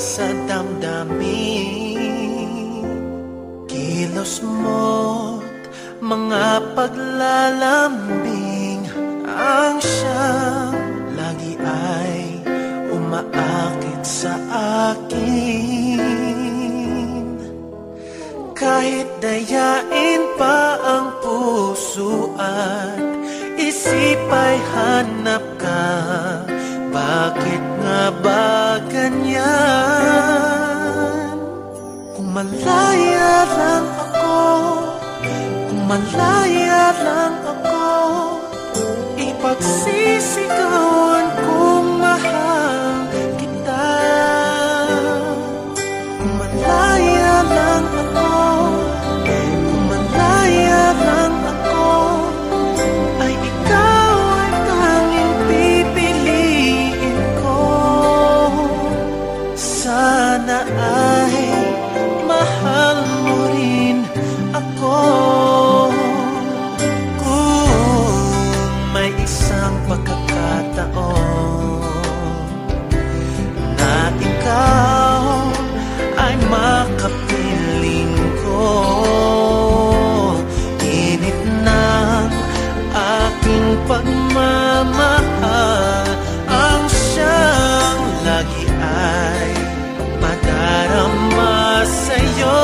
sa damdamin. Kilos mo't mga paglalambing ang siyang lagi ay umaakit sa akin. Kahit dayain pa ang puso at isip ay hanap ka, bakit nga ba ganyan? Kung malaya lang ako, kung malaya lang ako, ipagsisigawan kung mahal kita. Kung malaya lang ako, kung malaya lang ako, ay ikaw ang tanging pipiliin ko. Sana ay mahal mo rin ako. May isang pagkakataon na ikaw ay makapiling ko. Init ng aking pagmamahal ang siyang lagi ay madarama sa'yo.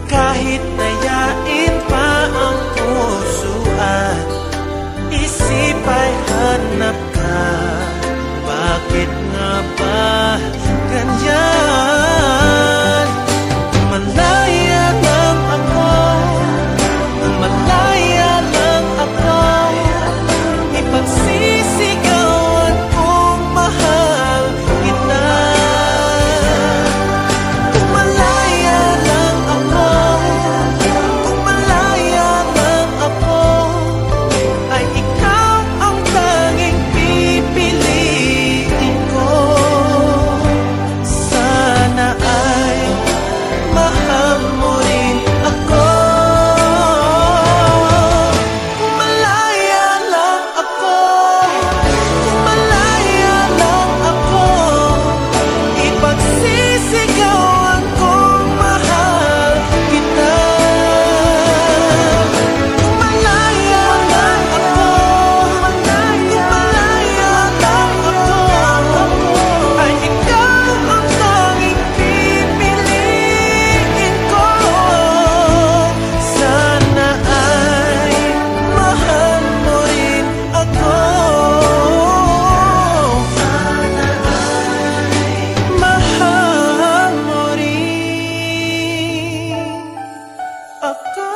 Kahit dayain pa ang puso at isip ay hanap ka, bakit nga ba ganyan? Kung malaya lang ako, kung malaya lang ako, ipagsisigawan kung mahal kita. Kung malaya lang ako, kung malaya lang ako, ay ikaw ang tanging pipiliin ko. Sana ay mahal mo rin ako. Kung malaya lang ako, kung malaya lang ako, ipagsisigawan kung mahal kita. Kung malaya lang ako, kung malaya lang ako, ay ikaw ang tanging pipiliin ko. Sana ay mahal mo rin ako. Sana ay mahal mo rin ako.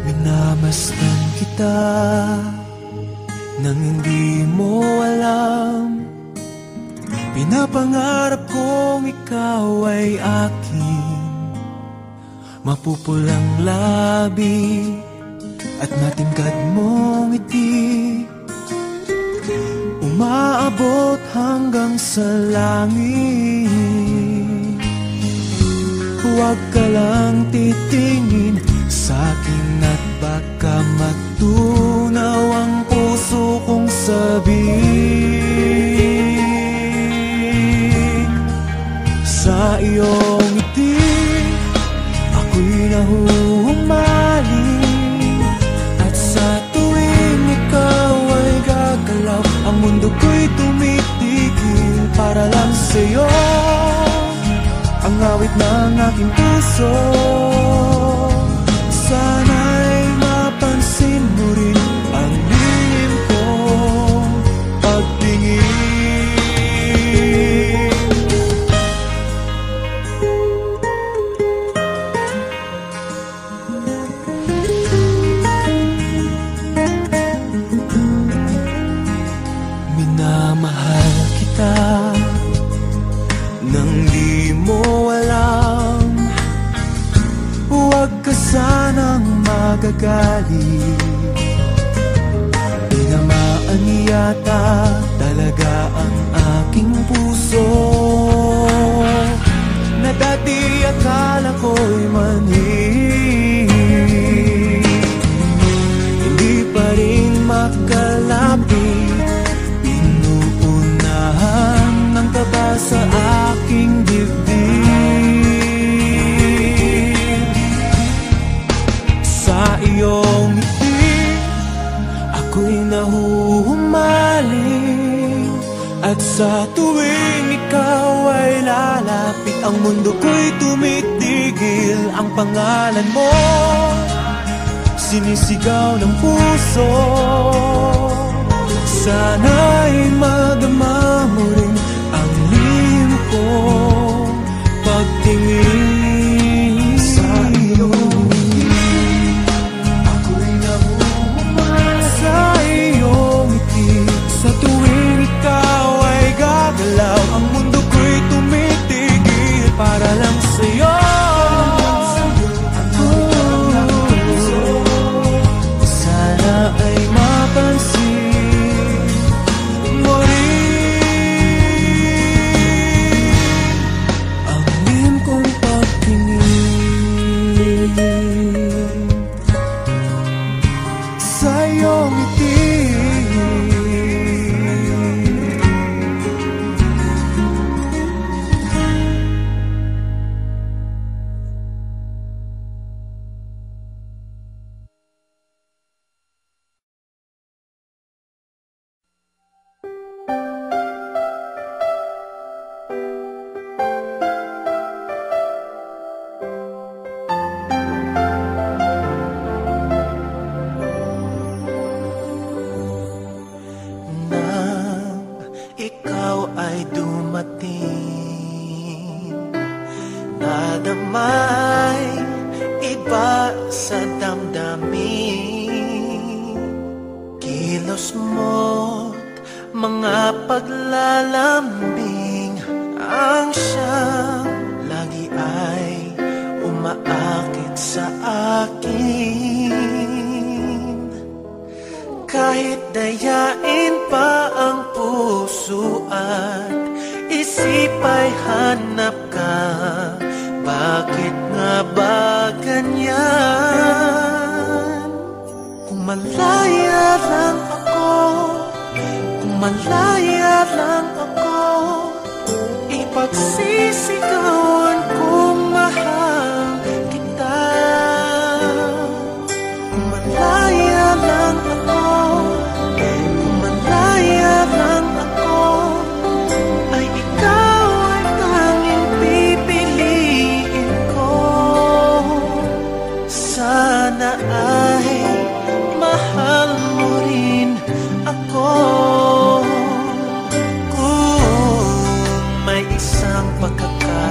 Minamasdan kita nang hindi mo alam. Pinapangarap kong ikaw ay akin. Mapupulang labi at matingkad mong ngiti, umaabot hanggang sa langit. Huwag ka lang titingin sa'kin at baka matunaw ang puso kong sabik. Sa iyong ngiti ako'y nahuhumaling, at sa tuwing ikaw ay gagalaw, ang mundo ko'y tumitigil para lang sa'yo. Ang awit ng aking puso, sana'y mapansin mo rin ang lihim kong pagtingin. magagalit. Tinamaan yata talaga ang aking puso, na dati akala ko'y manhid. Hindi pa rin makalapit, pinuunahan ng kaba sa aking dibdib. Sa iyong ngiti ako'y nahuhumaling, at sa tuwing ikaw ay lalapit, ang mundo ko'y tumitigil. Ang pangalan mo sinisigaw ng puso. Sana'y madama mo rin ang lihim kong pagtingin. Sa iyong ngiti ako'y nahuhumaling, sa iyong ngiti. Sa tuwing ikaw ay gagalaw, ang mundo ko'y tumitigil para lang sa'yo. Sana ay mapansin mo rin ang lihim kong pagtingin. Sa iyong ngiti ikaw ay dumating, nadamay iba sa damdamin. Kilos mo't mga paglalambing ang siyang lagi ay umaakit sa akin. Kahit dayain pa ang puso at isip ay hanap ka, bakit nga ba ganyan? Kung malaya lang ako, kung malaya lang ako, ipagsisigawan kong mahal kita. Kung malaya lang ako, kung malaya lang ako, ay ikaw ay tanging pipiliin ko. Sana ay mahal mo rin ako. Kung may isang pagkakataon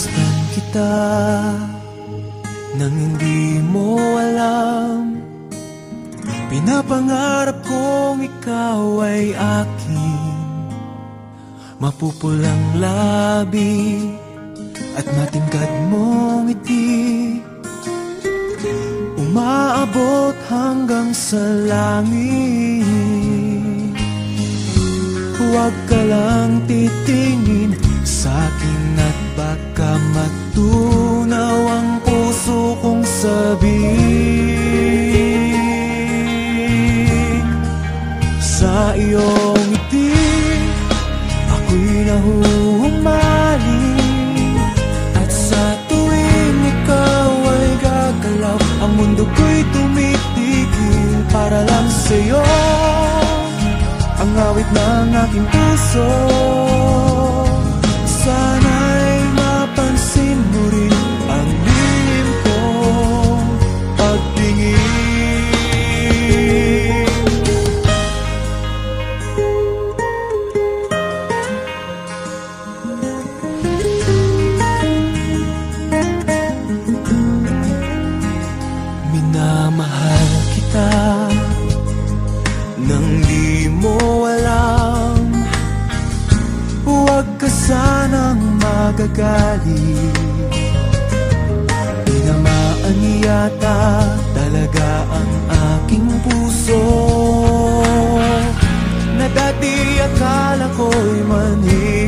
Masdan kita nang hindi mo alam. Pinapangarap kong ikaw ay akin. Mapupulang labi at matingkad mong ngiti, umaabot hanggang sa langit. Huwag ka lang titingin sa'kin at baka matunaw ang puso kong sabihin. Sa iyong ngiti ako'y nahuhumaling, at sa tuwing ikaw ay gagalaw, ang mundo ko'y tumitigil para lang sa'yo. Ang awit ng aking puso, sana'y mapansin mo rin ang lihim kong pagtingin. Minamahal kita nang di mo alam. Huwag ka sanang magagalit, tinamaan yata talaga ang aking puso, na dati akala ko'y mani.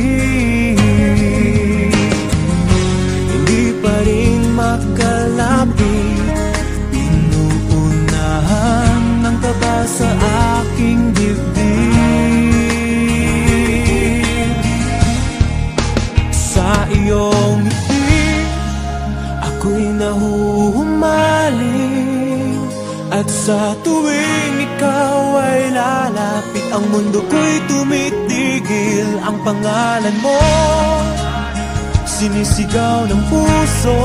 Hindi pa rin makalapit, inuunahan ng kaba sa aking dibdib. Sa iyong ngiti ako'y nahuhumaling, at sa tuwing ikaw ay lalapit, ang mundo ko'y tumitigil. Ang pangalan mo sinisigaw ng puso,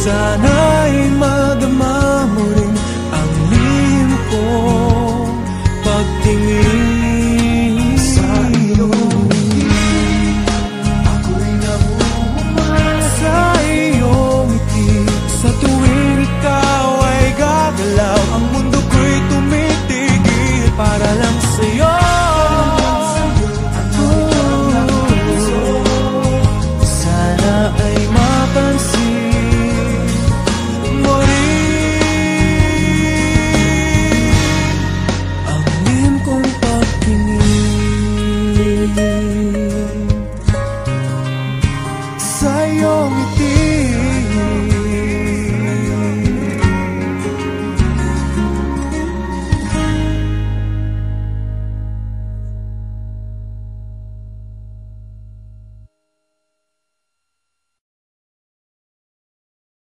sana'y madama mo rin ang lihim kong pagtingin. Sa iyong ngiti ako'y nahuhumaling, sa iyong ngiti sa tuwing ikaw ay gagalaw, ang mundo ko'y tumitigil para lang sa'yo. Sana ay mapansin mo rin ang lihim kong pagtingin. Sa iyong ngiti